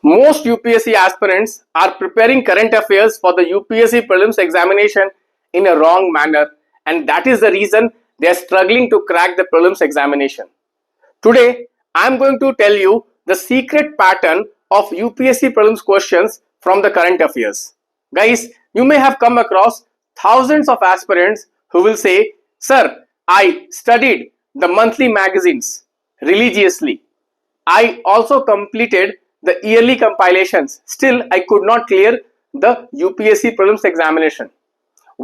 Most UPSC aspirants are preparing current affairs for the UPSC Prelims examination in a wrong manner, and that is the reason they are struggling to crack the Prelims examination. Today, I am going to tell you the secret pattern of UPSC Prelims questions from the current affairs. Guys, you may have come across thousands of aspirants who will say, "Sir, I studied the monthly magazines religiously. I also completed the yearly compilations. Still, I could not clear the UPSC Prelims examination."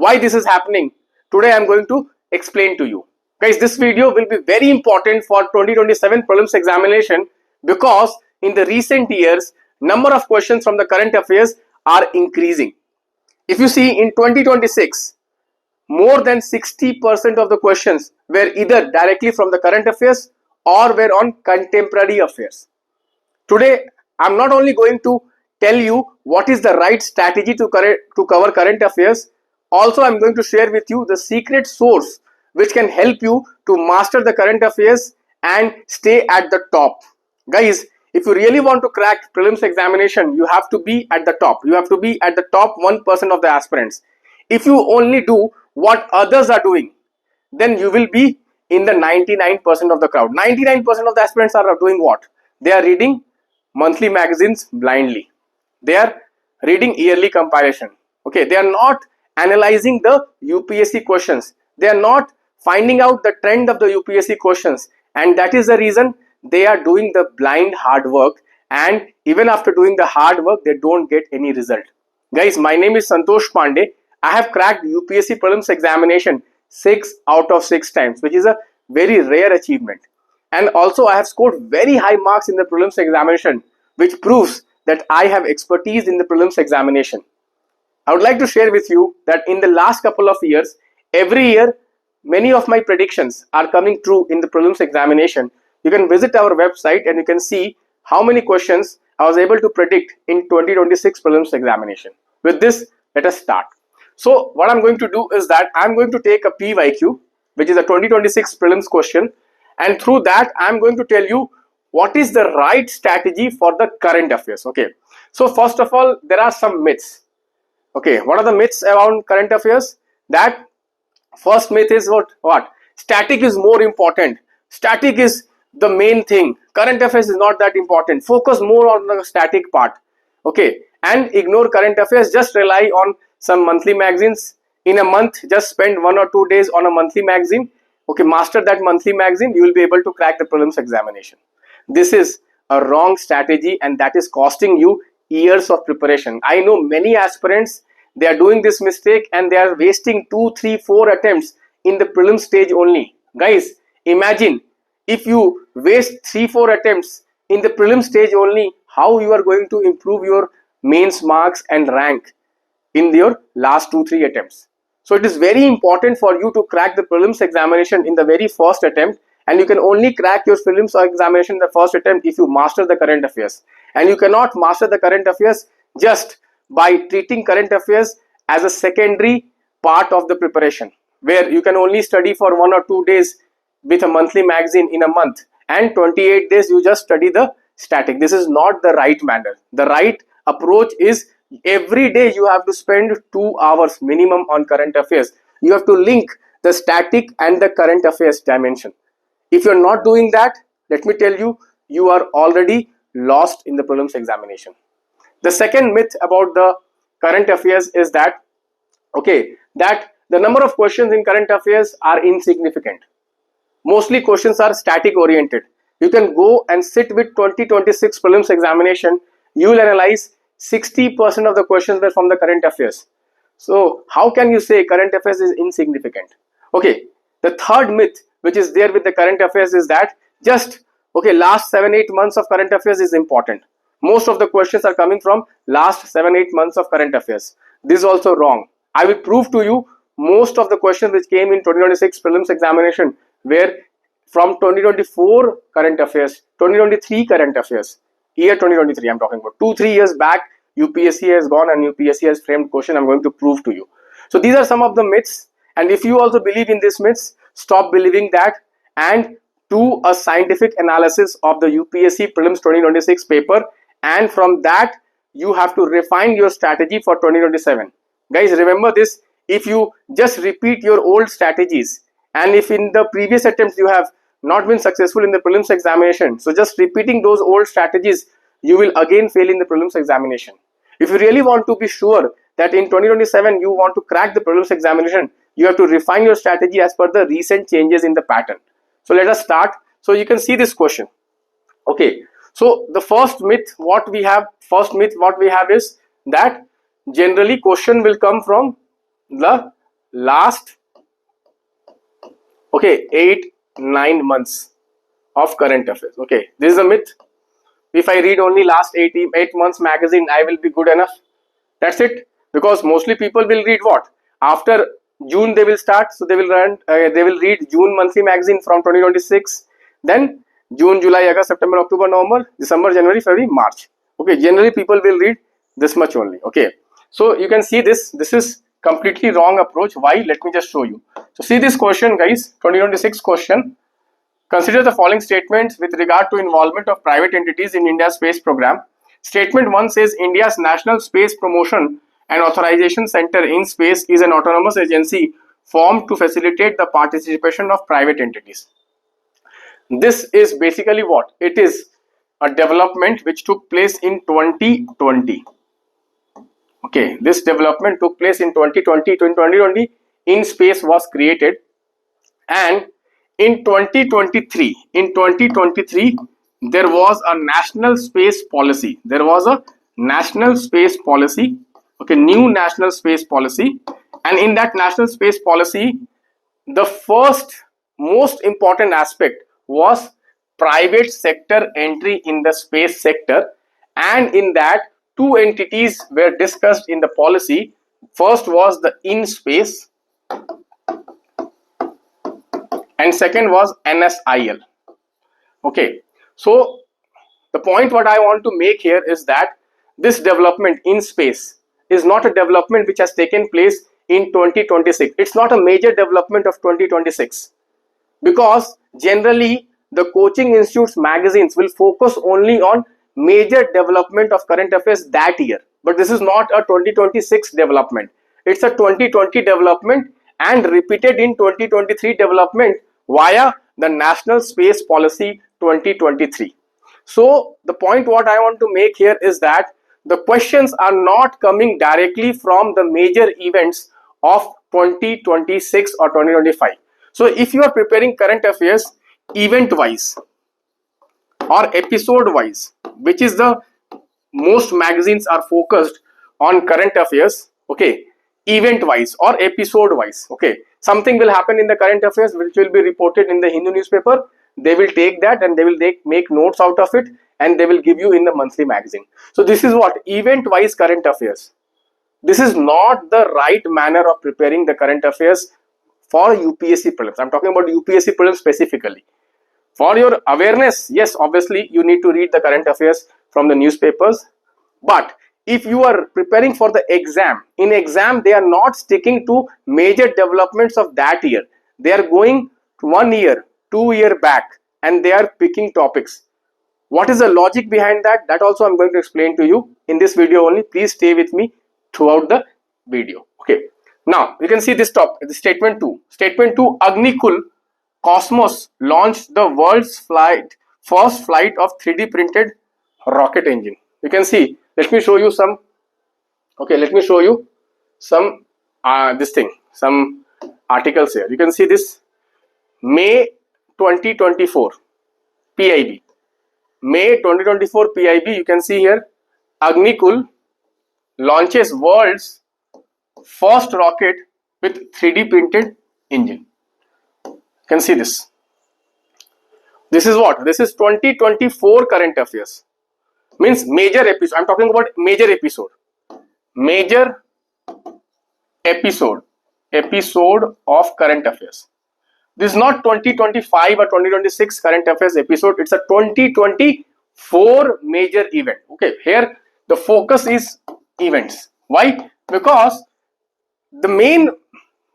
Why this is happening? Today I am going to explain to you. Guys, this video will be very important for 2027 Prelims examination because in the recent years, number of questions from the current affairs are increasing. If you see in 2026, more than 60% of the questions were either directly from the current affairs or were on contemporary affairs. Today, I'm not only going to tell you what is the right strategy to cover current affairs, also I'm going to share with you the secret source which can help you to master the current affairs and stay at the top. Guys, if you really want to crack prelims examination, you have to be at the top. You have to be at the top 1% of the aspirants. If you only do what others are doing, then you will be in the 99% of the crowd. 99% of the aspirants are doing what? They are reading monthly magazines blindly. They are reading yearly compilation. Okay, they are not analyzing the UPSC questions. They are not finding out the trend of the UPSC questions, and that is the reason they are doing the blind hard work, and even after doing the hard work they don't get any result. Guys, my name is Santosh Pandey. I have cracked UPSC Prelims examination 6 out of 6 times, which is a very rare achievement. And also I have scored very high marks in the prelims examination, which proves that I have expertise in the prelims examination. I would like to share with you that in the last couple of years, every year, many of my predictions are coming true in the prelims examination. You can visit our website and you can see how many questions I was able to predict in 2026 prelims examination. With this, let us start. So what I'm going to do is that I'm going to take a PYQ, which is a 2026 prelims question, and through that I'm going to tell you what is the right strategy for the current affairs. Okay, so first of all, there are some myths. Okay, what are the myths around current affairs? That first myth is what? Static is more important. Static is the main thing. Current affairs is not that important. Focus more on the static part. Okay, and ignore current affairs. Just rely on some monthly magazines. In a month, just spend 1 or 2 days on a monthly magazine. Okay, master that monthly magazine, you will be able to crack the prelims examination. This is a wrong strategy, and that is costing you years of preparation. I know many aspirants, they are doing this mistake and they are wasting 2, 3, 4 attempts in the prelim stage only. Guys, imagine if you waste 3, 4 attempts in the prelim stage only, how you are going to improve your mains marks and rank in your last 2, 3 attempts. So it is very important for you to crack the prelims examination in the very first attempt, and you can only crack your prelims examination in the first attempt if you master the current affairs. And you cannot master the current affairs just by treating current affairs as a secondary part of the preparation, where you can only study for 1 or 2 days with a monthly magazine in a month, and 28 days you just study the static. This is not the right manner. The right approach is every day you have to spend 2 hours minimum on current affairs. You have to link the static and the current affairs dimension. If you're not doing that, let me tell you, you are already lost in the prelims examination. The second myth about the current affairs is that, okay, that the number of questions in current affairs are insignificant. Mostly questions are static oriented. You can go and sit with 2026 prelims examination. You will analyze 60% of the questions were from the current affairs. So how can you say current affairs is insignificant? Okay, the third myth which is there with the current affairs is that just, okay, last 7-8 months of current affairs is important. Most of the questions are coming from last 7-8 months of current affairs. This is also wrong. I will prove to you most of the questions which came in 2026 prelims examination were from 2024 current affairs, 2023 current affairs. Year 2023 I'm talking about. 2-3 years back, UPSC has gone and UPSC has framed question. I'm going to prove to you. So these are some of the myths, and if you also believe in these myths, stop believing that and do a scientific analysis of the UPSC Prelims 2026 paper and from that you have to refine your strategy for 2027. Guys, remember this, if you just repeat your old strategies, and if in the previous attempts you have not been successful in the prelims examination, so just repeating those old strategies, you will again fail in the prelims examination. If you really want to be sure that in 2027 you want to crack the prelims examination, you have to refine your strategy as per the recent changes in the pattern. So let us start. So you can see this question. Okay, so the first myth what we have is that generally question will come from the last 8-9 months of current affairs. Okay, this is a myth. If I read only last 8 months magazine, I will be good enough. That's it. Because mostly people will read what? After June they will start, so they will read June monthly magazine from 2026. Then June, July, August, September, October, November, December, January, February, March. Okay, generally people will read this much only. Okay, so you can see this is completely wrong approach. Why? Let me just show you. So see this question, guys, 2026 question. Consider the following statements with regard to involvement of private entities in India's space program. Statement 1 says India's National Space Promotion and Authorization Center in Space is an autonomous agency formed to facilitate the participation of private entities. This is basically what? It is a development which took place in 2020. Okay, this development took place in 2020. In 2020, InSpace was created, and in 2023, there was a national space policy. Okay, new national space policy, and in that national space policy, the first most important aspect was private sector entry in the space sector, and in that two entities were discussed in the policy. First was the InSpace and second was NSIL. Okay, so the point what I want to make here is that this development in space is not a development which has taken place in 2026. It's not a major development of 2026, because generally the coaching institutes magazines will focus only on major development of current affairs that year, but this is not a 2026 development. It's a 2020 development and repeated in 2023 development via the National Space Policy 2023. So the point what I want to make here is that the questions are not coming directly from the major events of 2026 or 2025. So if you are preparing current affairs event wise or episode wise, which is the most magazines are focused on current affairs, okay, event wise or episode wise. Okay, something will happen in the current affairs which will be reported in the Hindu newspaper. They will take that and they will make notes out of it, and they will give you in the monthly magazine. So this is what event wise current affairs. This is not the right manner of preparing the current affairs for UPSC prelims. I'm talking about UPSC prelims specifically. For your awareness, yes, obviously you need to read the current affairs from the newspapers, but if you are preparing for the exam, in exam they are not sticking to major developments of that year. They are going 1 year, 2 year back, and they are picking topics. What is the logic behind that? That also I'm going to explain to you in this video only. Please stay with me throughout the video. Okay. Now you can see this topic, statement 2. Statement 2, Agnikul Cosmos launched the world's first flight of 3D printed rocket engine. You can see, let me show you some, some some articles here. You can see this May 2024 PIB. May 2024 PIB, you can see here, Agnikul launches world's first rocket with 3D printed engine. You can see this. This is what? This is 2024 current affairs. Means major episode. I'm talking about major episode. Major episode of current affairs. This is not 2025 or 2026 current affairs episode. It's a 2024 major event. Okay, here the focus is events. Why? Because the main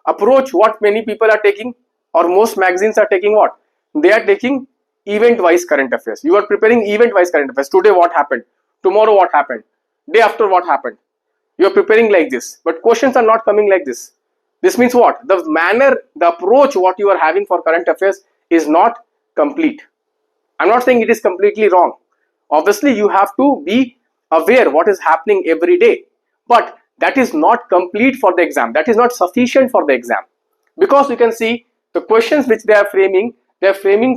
approach what many people are taking, or most magazines are taking, what? They are taking event wise current affairs. You are preparing event wise current affairs. Today what happened? tomorrow what happened, day after what happened. You are preparing like this, but questions are not coming like this. This means what? The manner, the approach what you are having for current affairs is not complete. I'm not saying it is completely wrong. Obviously, you have to be aware what is happening every day, but that is not complete for the exam. That is not sufficient for the exam, because you can see the questions which they are framing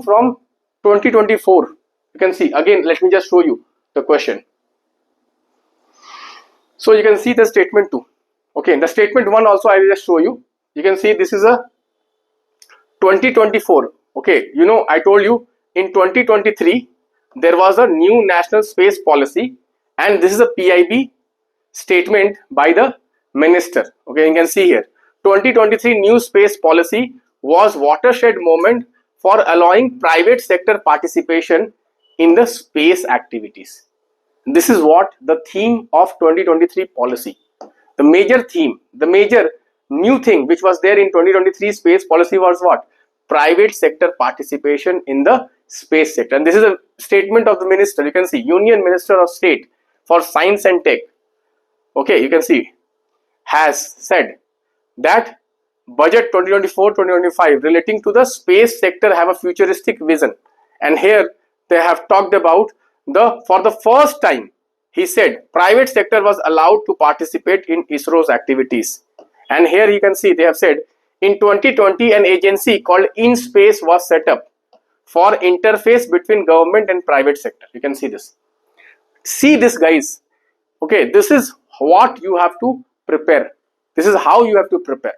from 2024. You can see again. Let me just show you the question. So you can see the statement 2. Okay, in the statement 1 also I will just show you. You can see this is a 2024. Okay, you know, I told you in 2023 there was a new national space policy, and this is a PIB statement by the minister. Okay, you can see here 2023 new space policy was watershed moment for allowing private sector participation in the space activities. This is what the theme of 2023 policy. The major theme, the major new thing which was there in 2023 space policy was what? Private sector participation in the space sector. And this is a statement of the minister. You can see Union Minister of State for Science and Tech. Okay, you can see has said that budget 2024-2025 relating to the space sector have a futuristic vision. And here they have talked about for the first time, he said private sector was allowed to participate in ISRO's activities. And here you can see they have said in 2020 an agency called InSpace was set up for interface between government and private sector. You can see this. See this, guys. Okay, this is what you have to prepare. This is how you have to prepare.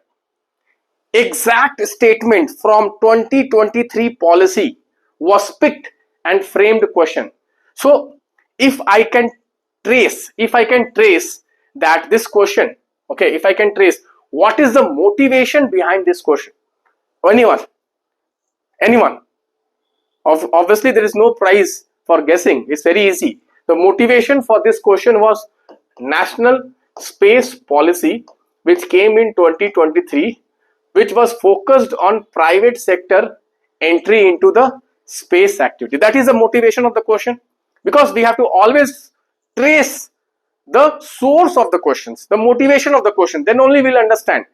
Exact statement from 2023 policy was picked and framed question. So if I can trace that this question, okay, if I can trace what is the motivation behind this question, anyone, obviously there is no prize for guessing. It's very easy. The motivation for this question was national space policy which came in 2023, which was focused on private sector entry into the space activity. That is the motivation of the question, because we have to always trace the source of the questions, the motivation of the question, then only we'll understand.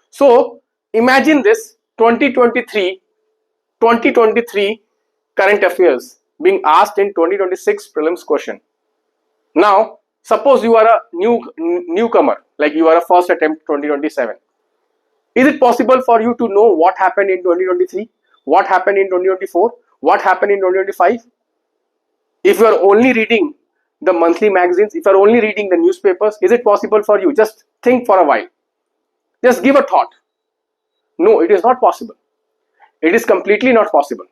So imagine this 2023 current affairs being asked in 2026 prelims question. Now suppose you are a newcomer, like you are a first attempt 2027. Is it possible for you to know what happened in 2023, what happened in 2024, what happened in 2025? If you are only reading the monthly magazines, if you are only reading the newspapers, is it possible for you? Just think for a while. Just give a thought. No, it is not possible. It is completely not possible.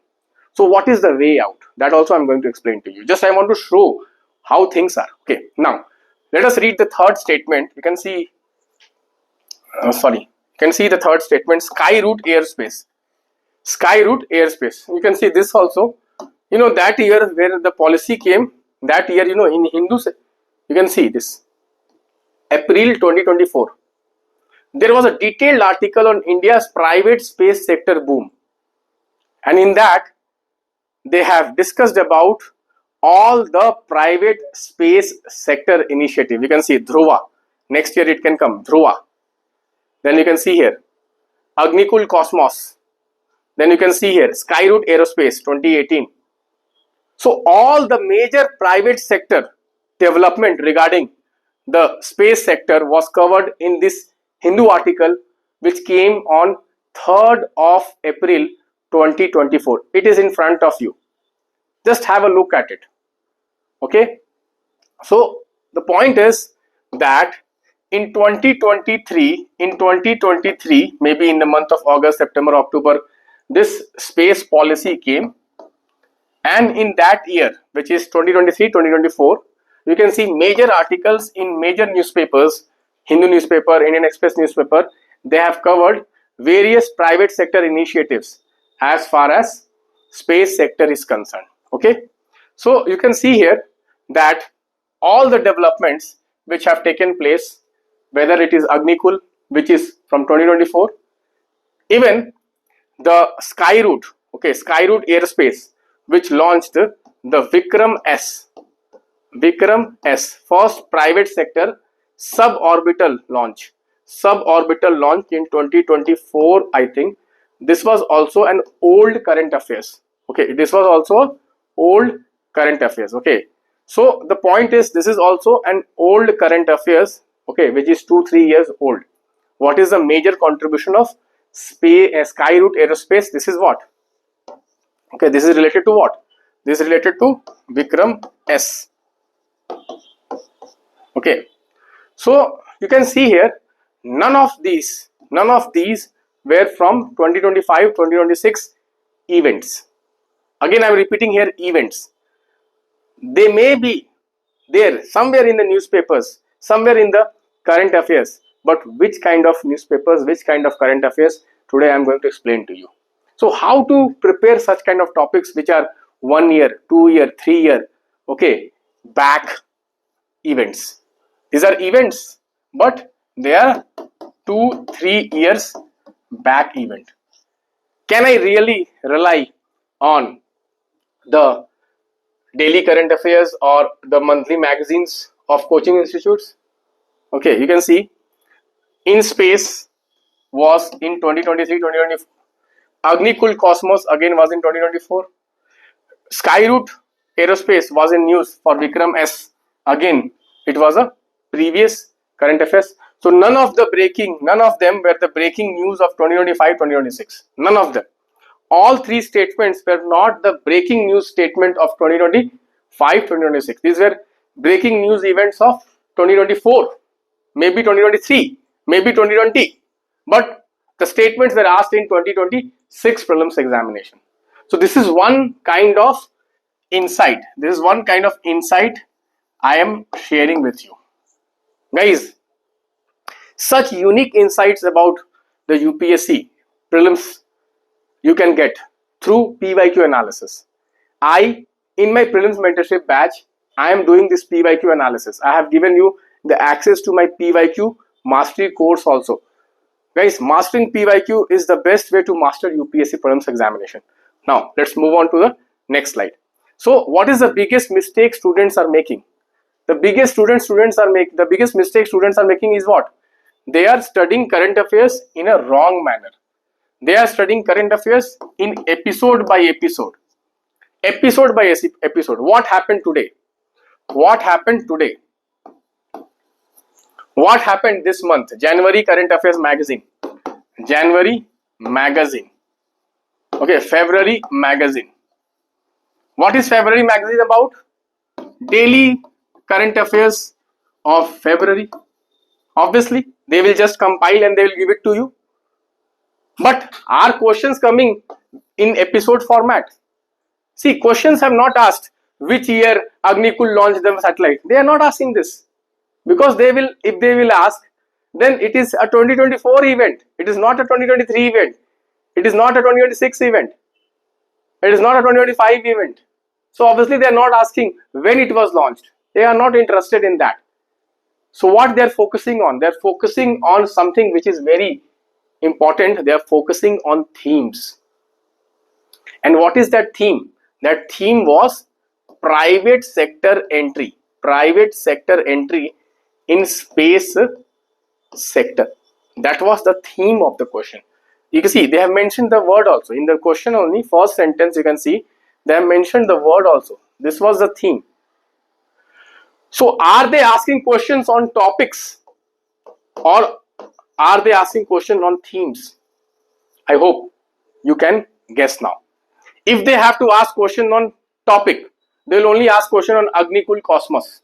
So what is the way out? That also I am going to explain to you. Just I want to show how things are. Okay, now let us read the third statement. You can see, you can see the third statement, sky route airspace. Sky route airspace. You can see this also. You know, that year where the policy came, that year, you know, in Hindus, you can see this, April 2024. There was a detailed article on India's private space sector boom. And in that, they have discussed about all the private space sector initiative. You can see Dhruva. Next year it can come, Dhruva. Then you can see here, Agnikul Cosmos. Then you can see here, Skyroot Aerospace 2018. So all the major private sector development regarding the space sector was covered in this Hindu article, which came on 3rd of April 2024. It is in front of you. Just have a look at it. Okay. So the point is that in 2023, maybe in the month of August, September, October, this space policy came. And in that year, which is 2023-2024, you can see major articles in major newspapers, Hindu newspaper, Indian Express newspaper. They have covered various private sector initiatives as far as space sector is concerned. Okay, so you can see here that all the developments which have taken place, whether it is Agnikul, which is from 2024, even the Skyroot, okay, Skyroot Aerospace, which launched the Vikram S. Vikram S, first private sector suborbital launch. Suborbital launch in 2024, I think. This was also an old current affairs. Okay, this was also old current affairs. Okay, so the point is, this is also an old current affairs. Okay, which is 2-3 years old. What is the major contribution of Skyroot Aerospace? This is what? Okay, this is related to what? This is related to Vikram S. Okay, so you can see here, none of these were from 2025-2026 events. Again, I am repeating here, events. They may be there somewhere in the newspapers, somewhere in the current affairs, but which kind of newspapers, which kind of current affairs, today I am going to explain to you. So how to prepare such kind of topics which are 1 year, 2 year, 3 year, okay, back events. These are events, but they are 2-3 years back event. Can I really rely on the daily current affairs or the monthly magazines of coaching institutes? Okay, you can see In Space was in 2023-2024. Agnikul Cosmos again was in 2024. Skyroot Aerospace was in news for Vikram S. Again, it was a previous current affairs. So none of them were the breaking news of 2025-2026. None of them. All three statements were not the breaking news statement of 2025-2026. These were breaking news events of 2024, maybe 2023, maybe 2020. But the statements were asked in 2026 prelims examination. So this is one kind of insight. This is one kind of insight I am sharing with you. Guys, such unique insights about the UPSC prelims you can get through PYQ analysis. In my prelims mentorship batch, I am doing this PYQ analysis. I have given you the access to my PYQ mastery course also. Guys, mastering PYQ is the best way to master UPSC prelims examination. Now, let's move on to the next slide. So, what is the biggest mistake students are making? The biggest mistake students are making is what? They are studying current affairs in a wrong manner. They are studying current affairs in episode by episode. Episode by episode. What happened today? What happened today? What happened this month? January current affairs magazine. January magazine. Okay, February magazine. What is February magazine about? Daily current affairs of February. Obviously, they will just compile and they will give it to you. But are questions coming in episode format? See, questions have not asked which year Agnikul launched the satellite. They are not asking this. Because if they will ask, then it is a 2024 event. It is not a 2023 event. It is not a 2026 event. It is not a 2025 event. So obviously they are not asking when it was launched. They are not interested in that. So what they are focusing on? They are focusing on something which is very important. They are focusing on themes. And what is that theme? That theme was private sector entry. Private sector entry in space sector. That was the theme of the question. You can see they have mentioned the word also. In the question only, first sentence you can see they have mentioned the word also. This was the theme. So are they asking questions on topics or are they asking questions on themes? I hope you can guess now. If they have to ask question on topic, they will only ask question on Agnikul Cosmos.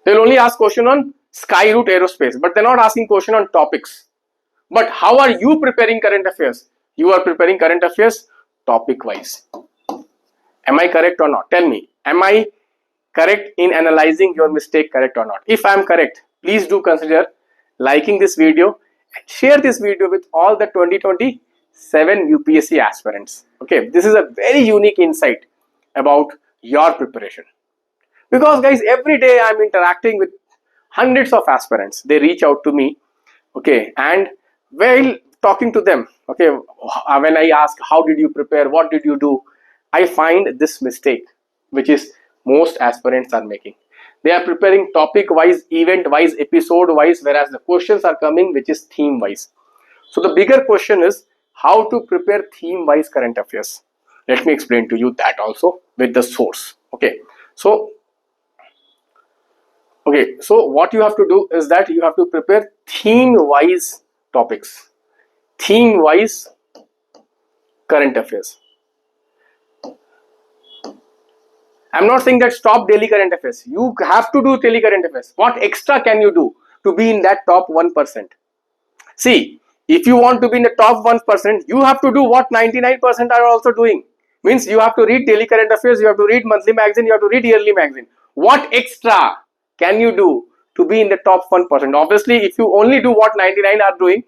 They will only ask question on Skyroot Aerospace, but they are not asking question on topics. But how are you preparing current affairs? You are preparing current affairs topic wise. Am I correct or not? Tell me, am I correct in analyzing your mistake, correct or not? If I am correct, please do consider liking this video and share this video with all the 2027 UPSC aspirants. Okay, this is a very unique insight about your preparation. Because guys, every day I am interacting with hundreds of aspirants. They reach out to me, okay, and while talking to them, okay, when I ask how did you prepare, what did you do, I find this mistake, which is most aspirants are making. They are preparing topic wise, event wise, episode wise, whereas the questions are coming which is theme wise. So the bigger question is how to prepare theme wise current affairs. Let me explain to you that also with the source. Okay, so what you have to do is that you have to prepare theme wise topics, theme wise current affairs. I'm not saying that stop daily current affairs. You have to do daily current affairs. What extra can you do to be in that top 1%? See, if you want to be in the top 1%, you have to do what 99% are also doing. Means you have to read daily current affairs, you have to read monthly magazine, you have to read yearly magazine. What extra can you do to be in the top 1%? Obviously, if you only do what 99 are doing,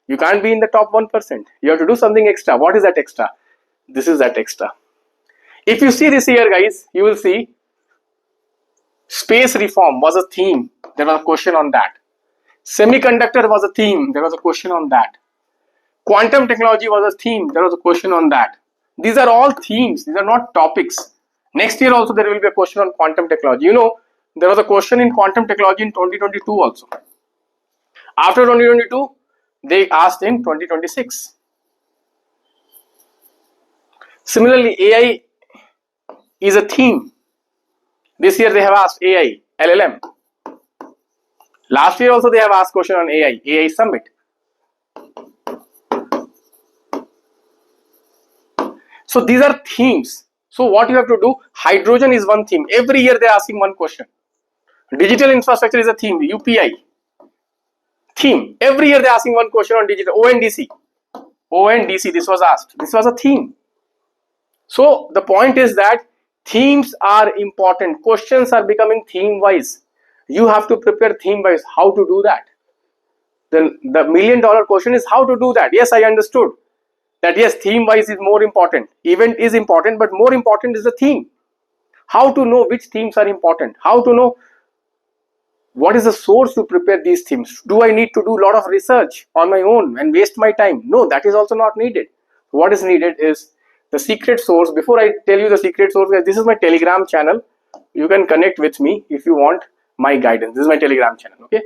you can't be in the top 1%. You have to do something extra. What is that extra? This is that extra. If you see this here, guys, you will see space reform was a theme. There was a question on that. Semiconductor was a theme. There was a question on that. Quantum technology was a theme. There was a question on that. These are all themes. These are not topics. Next year also there will be a question on quantum technology. You know, there was a question in quantum technology in 2022 also. After 2022, they asked in 2026. Similarly, AI is a theme. This year they have asked AI, LLM. Last year also they have asked question on AI Summit. So these are themes. So what you have to do, hydrogen is one theme. Every year they are asking one question. Digital infrastructure is a theme, UPI. Theme. Every year they are asking one question on digital, ONDC, this was asked. This was a theme. So the point is that themes are important. Questions are becoming theme wise. You have to prepare theme wise. How to do that? Then the $1 million question is how to do that. Yes, I understood that yes, theme wise is more important. Event is important, but more important is the theme. How to know which themes are important? How to know what is the source to prepare these themes? Do I need to do a lot of research on my own and waste my time? No, that is also not needed. What is needed is the secret source. Before I tell you the secret source, this is my Telegram channel. You can connect with me if you want my guidance. This is my Telegram channel. Okay,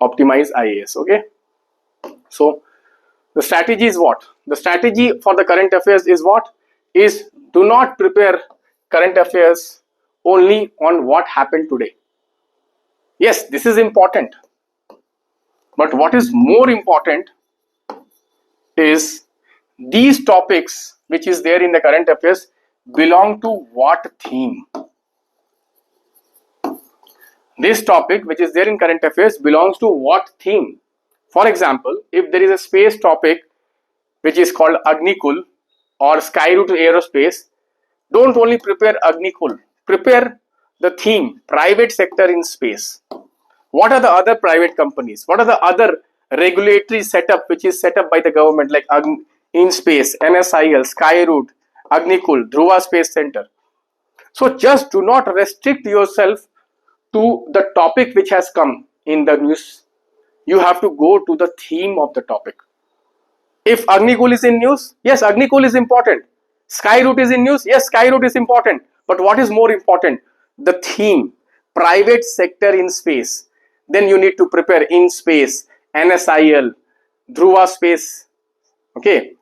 Optimize IAS. Okay, so the strategy is what? The strategy for the current affairs is what? Is do not prepare current affairs only on what happened today. Yes, this is important. But what is more important is these topics which is there in the current affairs belong to what theme? This topic which is there in current affairs belongs to what theme? For example, if there is a space topic which is called Agnikul or Sky Route Aerospace, don't only prepare Agnikul, prepare the theme private sector in space. What are the other private companies? What are the other regulatory setup which is set up by the government like in space, NSIL, Sky Route, Agnikul, Dhruva Space Center? So just do not restrict yourself to the topic which has come in the news. You have to go to the theme of the topic. If Agnikul is in news, yes, Agnikul is important. Sky Route is in news, yes, Sky Route is important. But what is more important? The theme, private sector in space. Then you need to prepare in space, NSIL, Dhruva Space. Okay.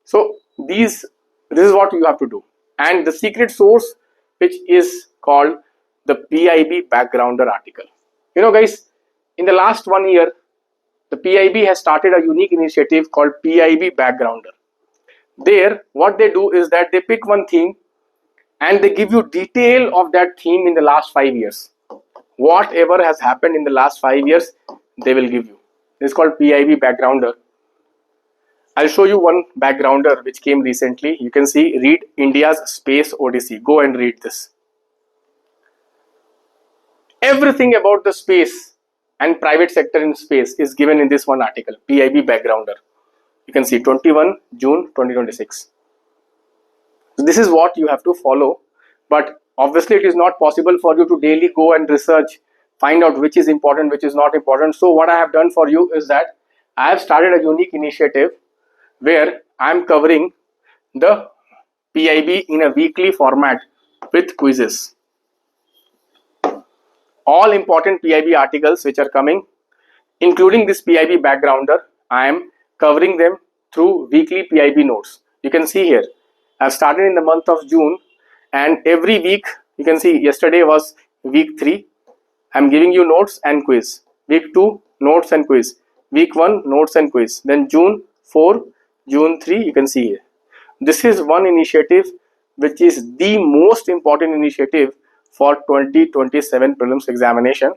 So this is what you have to do. And the secret source which is called the PIB backgrounder article. You know guys, in the last 1 year, the PIB has started a unique initiative called PIB backgrounder. There, what they do is that they pick one theme and they give you detail of that theme in the last 5 years. Whatever has happened in the last 5 years, they will give you. This is called PIB backgrounder. I'll show you one backgrounder which came recently. You can see, read India's Space Odyssey. Go and read this. Everything about the space and private sector in space is given in this one article, PIB backgrounder. You can see 21 June 2026. So this is what you have to follow, but obviously it is not possible for you to daily go and research, find out which is important, which is not important. So what I have done for you is that I have started a unique initiative where I am covering the PIB in a weekly format with quizzes. all important PIB articles which are coming, including this PIB backgrounder. I am covering them through weekly PIB notes. You can see here, I've started in the month of June, and every week, you can see yesterday was week 3. I'm giving you notes and quiz. Week 2, notes and quiz. Week 1, notes and quiz. Then June 4, June 3, you can see here. This is one initiative which is the most important initiative for 2027 prelims examination.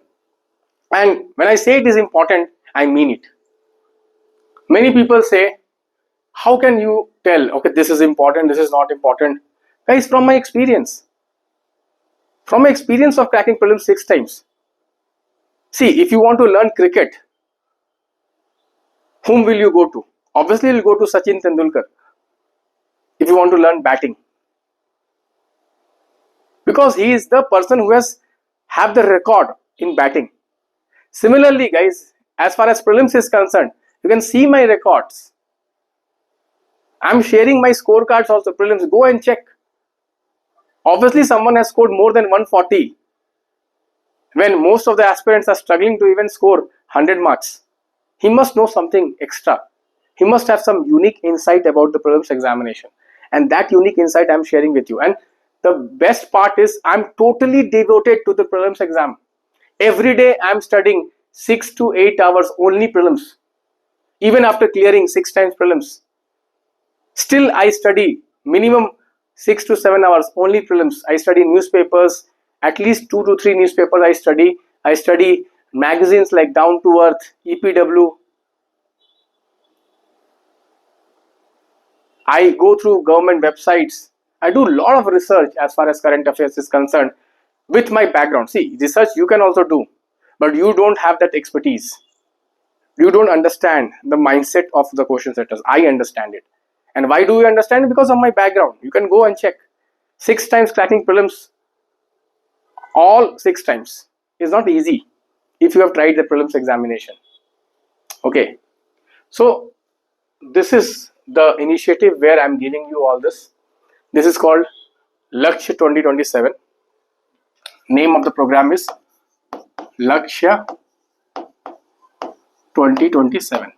And when I say it is important, I mean it. Many people say, how can you tell, okay, this is important, this is not important? Guys, from my experience of cracking prelims 6 times. See, if you want to learn cricket, whom will you go to? Obviously, you'll go to Sachin Tendulkar. If you want to learn batting, because he is the person who has have the record in batting. Similarly, guys, as far as prelims is concerned, you can see my records. I'm sharing my scorecards also. Prelims, go and check. Obviously, someone has scored more than 140 when most of the aspirants are struggling to even score 100 marks. He must know something extra. He must have some unique insight about the prelims examination, and that unique insight I'm sharing with you. And the best part is I'm totally devoted to the prelims exam. Every day I'm studying 6 to 8 hours only prelims. Even after clearing 6 times prelims, still I study minimum 6 to 7 hours only prelims. I study newspapers, at least 2 to 3 newspapers I study. I study magazines like Down to Earth, EPW. I go through government websites. I do a lot of research as far as current affairs is concerned with my background. See, research you can also do, but you don't have that expertise. You don't understand the mindset of the question setters. I understand it. And why do you understand it? Because of my background. You can go and check. 6 times cracking prelims, all 6 times, is not easy if you have tried the prelims examination. Okay. So, this is the initiative where I'm giving you all this. This is called Lakshya 2027. Name of the program is Lakshya 2027.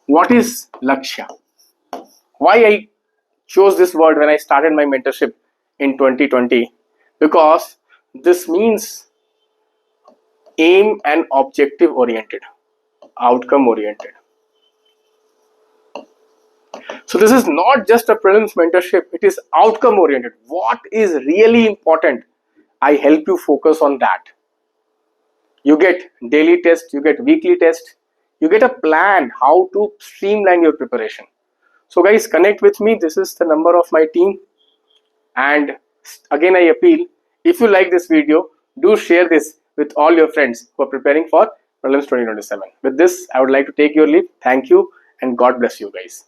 What is Lakshya? Why I chose this word when I started my mentorship in 2020? Because this means aim and objective oriented, outcome oriented. So this is not just a prelims mentorship, it is outcome oriented. What is really important? I help you focus on that. You get daily test, you get weekly test, you get a plan how to streamline your preparation. So guys, connect with me. This is the number of my team. And again, I appeal, if you like this video, do share this with all your friends who are preparing for Prelims 2027. With this, I would like to take your leave. Thank you and God bless you guys.